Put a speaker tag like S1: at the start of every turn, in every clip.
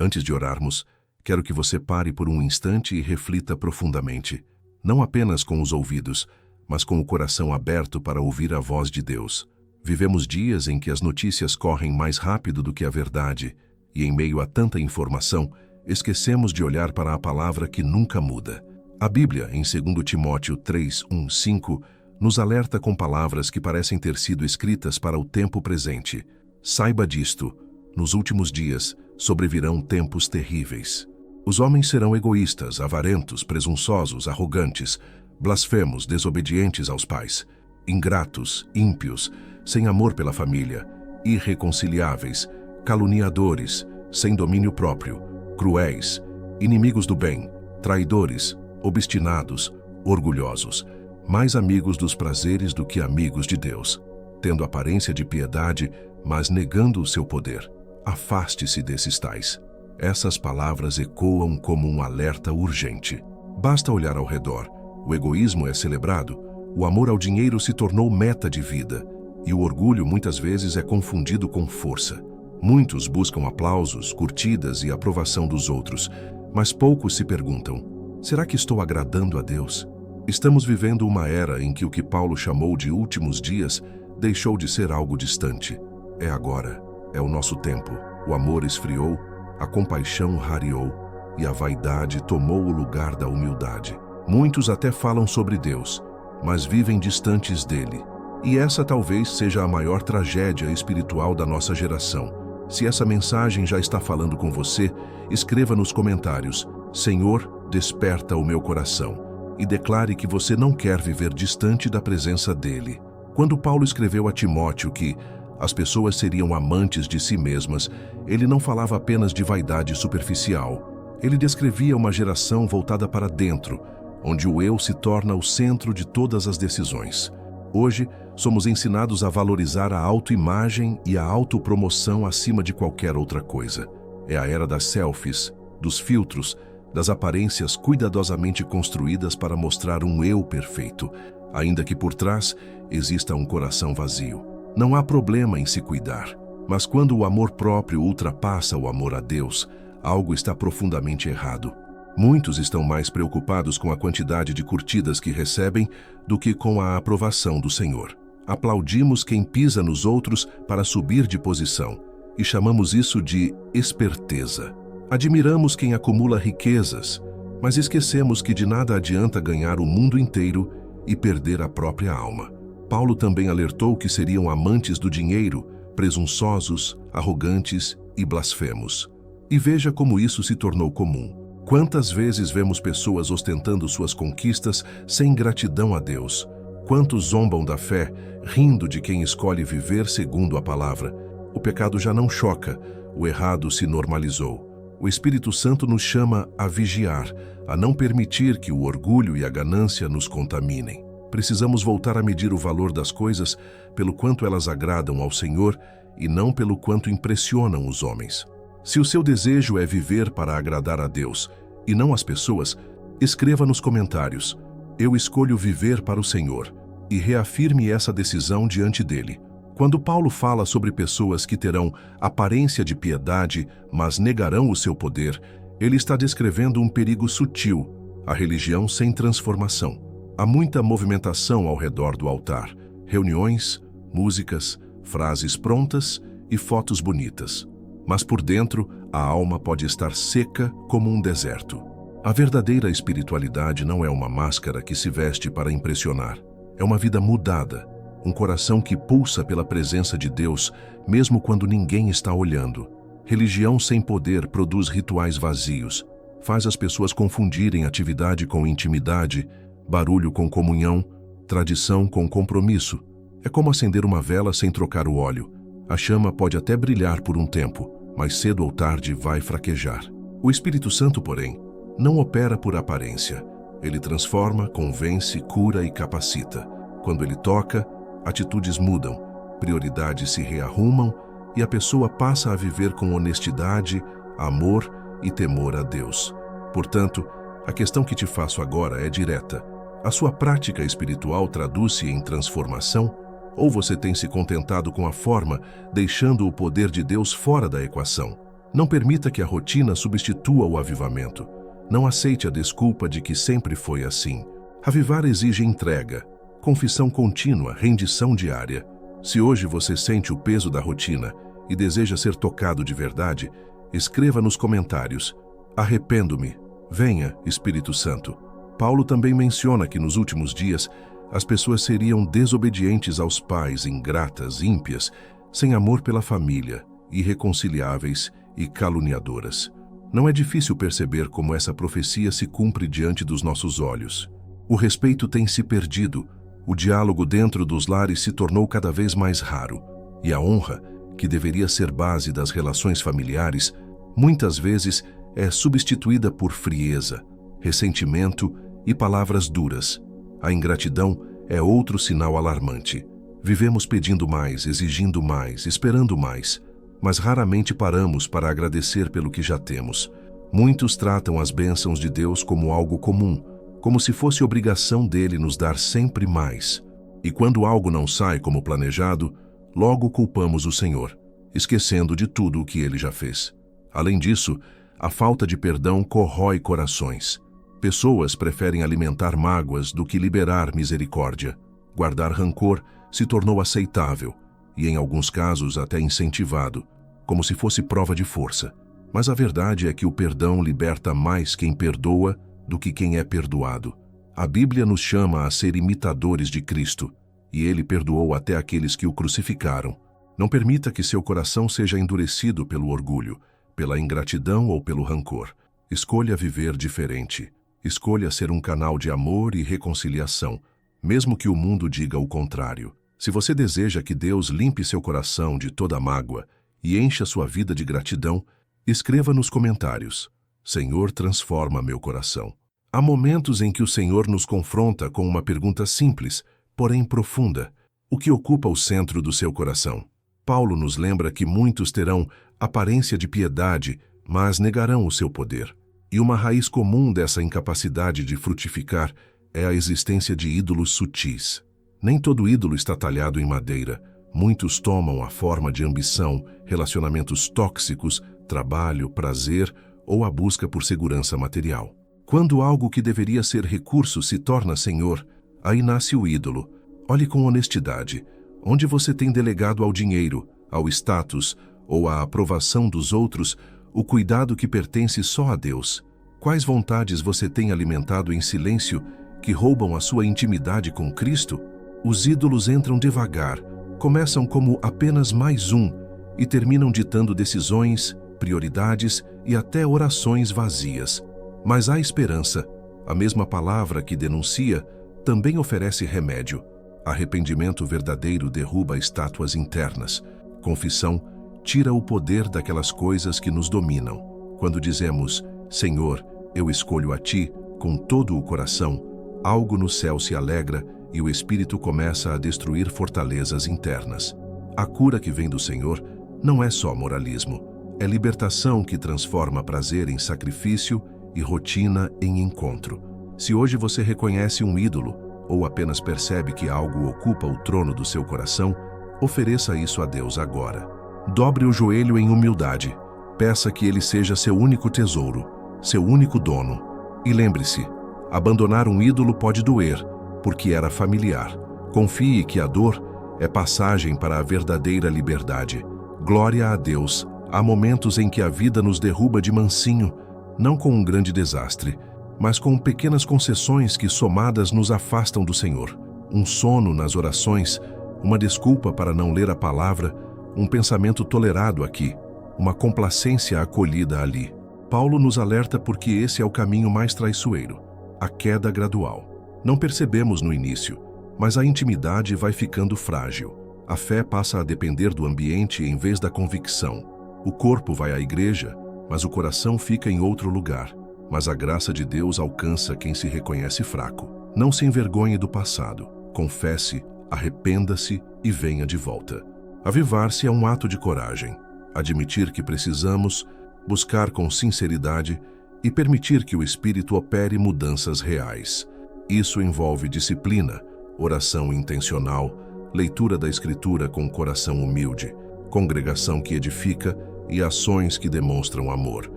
S1: Antes de orarmos, quero que você pare por um instante e reflita profundamente, não apenas com os ouvidos, mas com o coração aberto para ouvir a voz de Deus. Vivemos dias em que as notícias correm mais rápido do que a verdade, e em meio a tanta informação, esquecemos de olhar para a palavra que nunca muda. A Bíblia, em 2 Timóteo 3:1-5, nos alerta com palavras que parecem ter sido escritas para o tempo presente. Saiba disto, nos últimos dias sobrevirão tempos terríveis. Os homens serão egoístas, avarentos, presunçosos, arrogantes, blasfemos, desobedientes aos pais, ingratos, ímpios, sem amor pela família, irreconciliáveis, caluniadores, sem domínio próprio, cruéis, inimigos do bem, traidores, obstinados, orgulhosos, mais amigos dos prazeres do que amigos de Deus, tendo aparência de piedade, mas negando o seu poder. Afaste-se desses tais. Essas palavras ecoam como um alerta urgente. Basta olhar ao redor. O egoísmo é celebrado, o amor ao dinheiro se tornou meta de vida, e o orgulho muitas vezes é confundido com força. Muitos buscam aplausos, curtidas e aprovação dos outros, mas poucos se perguntam: será que estou agradando a Deus? Estamos vivendo uma era em que o que Paulo chamou de últimos dias deixou de ser algo distante. É agora, é o nosso tempo. O amor esfriou, a compaixão rareou e a vaidade tomou o lugar da humildade. Muitos até falam sobre Deus, mas vivem distantes dele. E essa talvez seja a maior tragédia espiritual da nossa geração. Se essa mensagem já está falando com você, escreva nos comentários: Senhor, desperta o meu coração. E declare que você não quer viver distante da presença dele. Quando Paulo escreveu a Timóteo que as pessoas seriam amantes de si mesmas, ele não falava apenas de vaidade superficial. Ele descrevia uma geração voltada para dentro, onde o eu se torna o centro de todas as decisões. Hoje, somos ensinados a valorizar a autoimagem e a autopromoção acima de qualquer outra coisa. É a era das selfies, dos filtros, das aparências cuidadosamente construídas para mostrar um eu perfeito, ainda que por trás exista um coração vazio. Não há problema em se cuidar, mas quando o amor próprio ultrapassa o amor a Deus, algo está profundamente errado. Muitos estão mais preocupados com a quantidade de curtidas que recebem do que com a aprovação do Senhor. Aplaudimos quem pisa nos outros para subir de posição e chamamos isso de esperteza. Admiramos quem acumula riquezas, mas esquecemos que de nada adianta ganhar o mundo inteiro e perder a própria alma. Paulo também alertou que seriam amantes do dinheiro, presunçosos, arrogantes e blasfemos. E veja como isso se tornou comum. Quantas vezes vemos pessoas ostentando suas conquistas sem gratidão a Deus? Quantos zombam da fé, rindo de quem escolhe viver segundo a palavra? O pecado já não choca, o errado se normalizou. O Espírito Santo nos chama a vigiar, a não permitir que o orgulho e a ganância nos contaminem. Precisamos voltar a medir o valor das coisas pelo quanto elas agradam ao Senhor e não pelo quanto impressionam os homens. Se o seu desejo é viver para agradar a Deus e não as pessoas, escreva nos comentários: eu escolho viver para o Senhor, e reafirme essa decisão diante dele. Quando Paulo fala sobre pessoas que terão aparência de piedade, mas negarão o seu poder, ele está descrevendo um perigo sutil, a religião sem transformação. Há muita movimentação ao redor do altar, reuniões, músicas, frases prontas e fotos bonitas. Mas por dentro, a alma pode estar seca como um deserto. A verdadeira espiritualidade não é uma máscara que se veste para impressionar. É uma vida mudada, um coração que pulsa pela presença de Deus, mesmo quando ninguém está olhando. Religião sem poder produz rituais vazios, faz as pessoas confundirem atividade com intimidade, barulho com comunhão, tradição com compromisso. É como acender uma vela sem trocar o óleo. A chama pode até brilhar por um tempo, mas cedo ou tarde vai fraquejar. O Espírito Santo, porém, não opera por aparência. Ele transforma, convence, cura e capacita. Quando ele toca, atitudes mudam, prioridades se rearrumam e a pessoa passa a viver com honestidade, amor e temor a Deus. Portanto, a questão que te faço agora é direta. A sua prática espiritual traduz-se em transformação? Ou você tem se contentado com a forma, deixando o poder de Deus fora da equação? Não permita que a rotina substitua o avivamento. Não aceite a desculpa de que sempre foi assim. Avivar exige entrega, confissão contínua, rendição diária. Se hoje você sente o peso da rotina e deseja ser tocado de verdade, escreva nos comentários: arrependo-me, venha, Espírito Santo. Paulo também menciona que nos últimos dias as pessoas seriam desobedientes aos pais, ingratas, ímpias, sem amor pela família, irreconciliáveis e caluniadoras. Não é difícil perceber como essa profecia se cumpre diante dos nossos olhos. O respeito tem se perdido, o diálogo dentro dos lares se tornou cada vez mais raro, e a honra, que deveria ser base das relações familiares, muitas vezes é substituída por frieza, ressentimento e palavras duras. A ingratidão é outro sinal alarmante. Vivemos pedindo mais, exigindo mais, esperando mais, mas raramente paramos para agradecer pelo que já temos. Muitos tratam as bênçãos de Deus como algo comum, como se fosse obrigação dele nos dar sempre mais. E quando algo não sai como planejado, logo culpamos o Senhor, esquecendo de tudo o que ele já fez. Além disso, a falta de perdão corrói corações. Pessoas preferem alimentar mágoas do que liberar misericórdia. Guardar rancor se tornou aceitável e, em alguns casos, até incentivado, como se fosse prova de força. Mas a verdade é que o perdão liberta mais quem perdoa do que quem é perdoado. A Bíblia nos chama a ser imitadores de Cristo, e ele perdoou até aqueles que o crucificaram. Não permita que seu coração seja endurecido pelo orgulho, pela ingratidão ou pelo rancor. Escolha viver diferente. Escolha ser um canal de amor e reconciliação, mesmo que o mundo diga o contrário. Se você deseja que Deus limpe seu coração de toda mágoa e encha sua vida de gratidão, escreva nos comentários: Senhor, transforma meu coração. Há momentos em que o Senhor nos confronta com uma pergunta simples, porém profunda: o que ocupa o centro do seu coração? Paulo nos lembra que muitos terão aparência de piedade, mas negarão o seu poder. E uma raiz comum dessa incapacidade de frutificar é a existência de ídolos sutis. Nem todo ídolo está talhado em madeira. Muitos tomam a forma de ambição, relacionamentos tóxicos, trabalho, prazer ou a busca por segurança material. Quando algo que deveria ser recurso se torna senhor, aí nasce o ídolo. Olhe com honestidade. Onde você tem delegado ao dinheiro, ao status ou à aprovação dos outros o cuidado que pertence só a Deus? Quais vontades você tem alimentado em silêncio que roubam a sua intimidade com Cristo? Os ídolos entram devagar, começam como apenas mais um e terminam ditando decisões, prioridades e até orações vazias. Mas há esperança. A mesma palavra que denuncia também oferece remédio. Arrependimento verdadeiro derruba estátuas internas. Confissão tira o poder daquelas coisas que nos dominam. Quando dizemos: Senhor, eu escolho a Ti com todo o coração, algo no céu se alegra e o Espírito começa a destruir fortalezas internas. A cura que vem do Senhor não é só moralismo, é libertação que transforma prazer em sacrifício e rotina em encontro. Se hoje você reconhece um ídolo ou apenas percebe que algo ocupa o trono do seu coração, ofereça isso a Deus agora. Dobre o joelho em humildade. Peça que Ele seja seu único tesouro, seu único dono. E lembre-se, abandonar um ídolo pode doer, porque era familiar. Confie que a dor é passagem para a verdadeira liberdade. Glória a Deus. Há momentos em que a vida nos derruba de mansinho, não com um grande desastre, mas com pequenas concessões que somadas nos afastam do Senhor. Um sono nas orações, uma desculpa para não ler a palavra, um pensamento tolerado aqui, uma complacência acolhida ali. Paulo nos alerta porque esse é o caminho mais traiçoeiro, a queda gradual. Não percebemos no início, mas a intimidade vai ficando frágil. A fé passa a depender do ambiente em vez da convicção. O corpo vai à igreja, mas o coração fica em outro lugar. Mas a graça de Deus alcança quem se reconhece fraco. Não se envergonhe do passado. Confesse, arrependa-se e venha de volta. Avivar-se é um ato de coragem. Admitir que precisamos, buscar com sinceridade e permitir que o Espírito opere mudanças reais. Isso envolve disciplina, oração intencional, leitura da Escritura com coração humilde, congregação que edifica e ações que demonstram amor.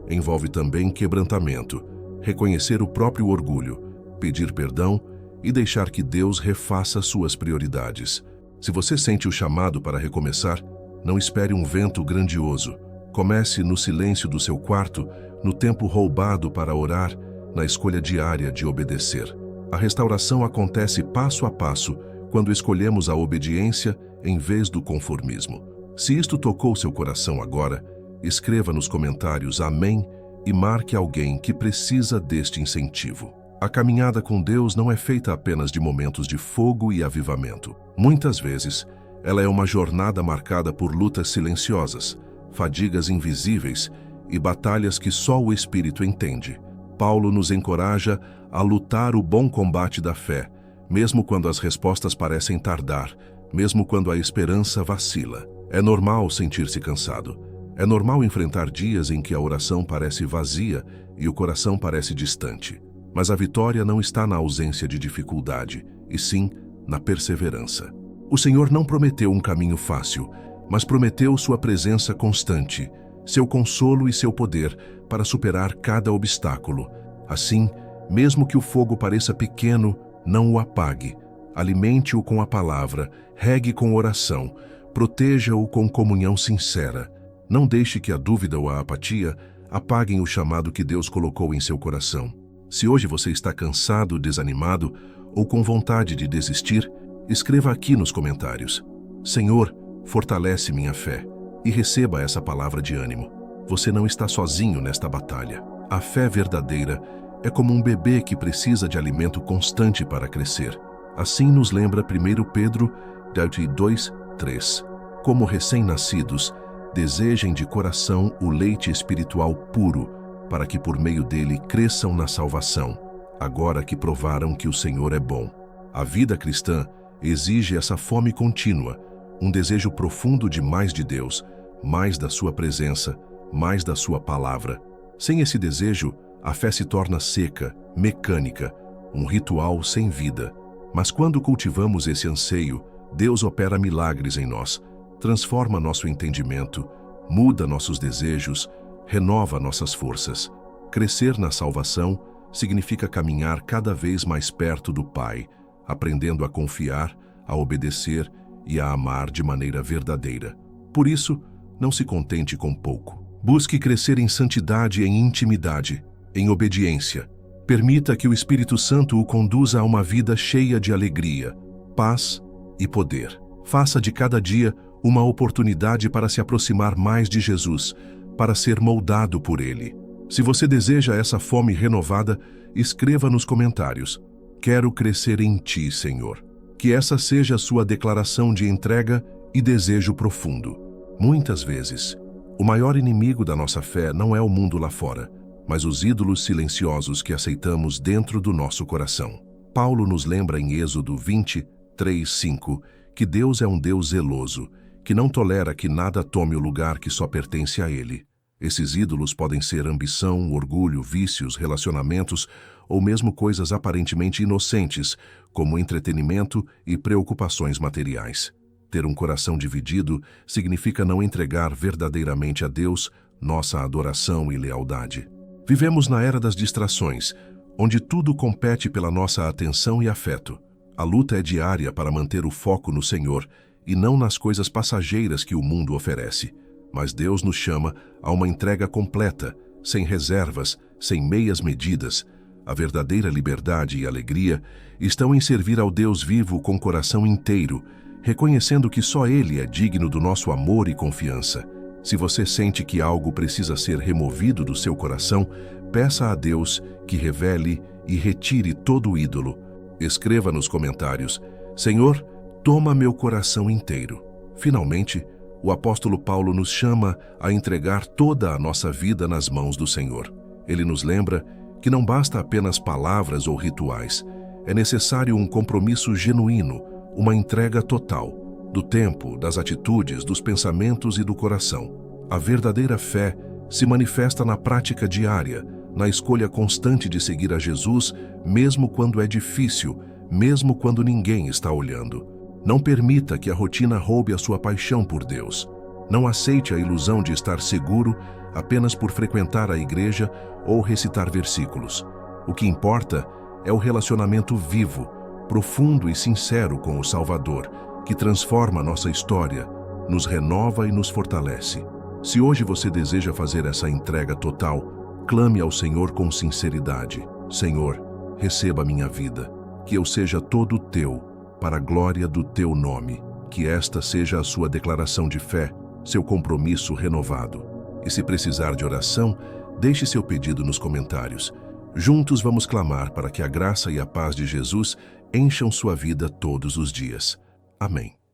S1: Envolve também quebrantamento, reconhecer o próprio orgulho, pedir perdão e deixar que Deus refaça suas prioridades. Se você sente o chamado para recomeçar, não espere um vento grandioso. Comece no silêncio do seu quarto, no tempo roubado para orar, na escolha diária de obedecer. A restauração acontece passo a passo quando escolhemos a obediência em vez do conformismo. Se isto tocou seu coração agora, escreva nos comentários amém e marque alguém que precisa deste incentivo. A caminhada com Deus não é feita apenas de momentos de fogo e avivamento. Muitas vezes, ela é uma jornada marcada por lutas silenciosas, fadigas invisíveis e batalhas que só o Espírito entende. Paulo nos encoraja a lutar o bom combate da fé, mesmo quando as respostas parecem tardar, mesmo quando a esperança vacila. É normal sentir-se cansado. É normal enfrentar dias em que a oração parece vazia e o coração parece distante. Mas a vitória não está na ausência de dificuldade, e sim na perseverança. O Senhor não prometeu um caminho fácil, mas prometeu sua presença constante, seu consolo e seu poder para superar cada obstáculo. Assim, mesmo que o fogo pareça pequeno, não o apague. Alimente-o com a palavra, regue com oração, proteja-o com comunhão sincera. Não deixe que a dúvida ou a apatia apaguem o chamado que Deus colocou em seu coração. Se hoje você está cansado, desanimado ou com vontade de desistir, escreva aqui nos comentários: Senhor, fortalece minha fé, e receba essa palavra de ânimo. Você não está sozinho nesta batalha. A fé verdadeira é como um bebê que precisa de alimento constante para crescer. Assim nos lembra 1 Pedro 2:3. Como recém-nascidos, desejem de coração o leite espiritual puro, para que por meio dele cresçam na salvação, agora que provaram que o Senhor é bom. A vida cristã exige essa fome contínua, um desejo profundo de mais de Deus, mais da sua presença, mais da sua palavra. Sem esse desejo, a fé se torna seca, mecânica, um ritual sem vida. Mas quando cultivamos esse anseio, Deus opera milagres em nós, transforma nosso entendimento, muda nossos desejos, renova nossas forças. Crescer na salvação significa caminhar cada vez mais perto do Pai, aprendendo a confiar, a obedecer e a amar de maneira verdadeira. Por isso, não se contente com pouco. Busque crescer em santidade e em intimidade, em obediência. Permita que o Espírito Santo o conduza a uma vida cheia de alegria, paz e poder. Faça de cada dia uma oportunidade para se aproximar mais de Jesus, para ser moldado por Ele. Se você deseja essa fome renovada, escreva nos comentários: Quero crescer em Ti, Senhor. Que essa seja a sua declaração de entrega e desejo profundo. Muitas vezes, o maior inimigo da nossa fé não é o mundo lá fora, mas os ídolos silenciosos que aceitamos dentro do nosso coração. Paulo nos lembra em Êxodo 23:5 que Deus é um Deus zeloso, que não tolera que nada tome o lugar que só pertence a Ele. Esses ídolos podem ser ambição, orgulho, vícios, relacionamentos ou mesmo coisas aparentemente inocentes, como entretenimento e preocupações materiais. Ter um coração dividido significa não entregar verdadeiramente a Deus nossa adoração e lealdade. Vivemos na era das distrações, onde tudo compete pela nossa atenção e afeto. A luta é diária para manter o foco no Senhor e não nas coisas passageiras que o mundo oferece. Mas Deus nos chama a uma entrega completa, sem reservas, sem meias medidas. A verdadeira liberdade e alegria estão em servir ao Deus vivo com coração inteiro, reconhecendo que só Ele é digno do nosso amor e confiança. Se você sente que algo precisa ser removido do seu coração, peça a Deus que revele e retire todo o ídolo. Escreva nos comentários: Senhor, toma meu coração inteiro. Finalmente, o apóstolo Paulo nos chama a entregar toda a nossa vida nas mãos do Senhor. Ele nos lembra que não basta apenas palavras ou rituais. É necessário um compromisso genuíno, uma entrega total, do tempo, das atitudes, dos pensamentos e do coração. A verdadeira fé se manifesta na prática diária, na escolha constante de seguir a Jesus, mesmo quando é difícil, mesmo quando ninguém está olhando. Não permita que a rotina roube a sua paixão por Deus. Não aceite a ilusão de estar seguro apenas por frequentar a igreja ou recitar versículos. O que importa é o relacionamento vivo, profundo e sincero com o Salvador, que transforma nossa história, nos renova e nos fortalece. Se hoje você deseja fazer essa entrega total, clame ao Senhor com sinceridade. Senhor, receba minha vida, que eu seja todo teu, para a glória do teu nome. Que esta seja a sua declaração de fé, seu compromisso renovado. E se precisar de oração, deixe seu pedido nos comentários. Juntos vamos clamar para que a graça e a paz de Jesus encham sua vida todos os dias. Amém.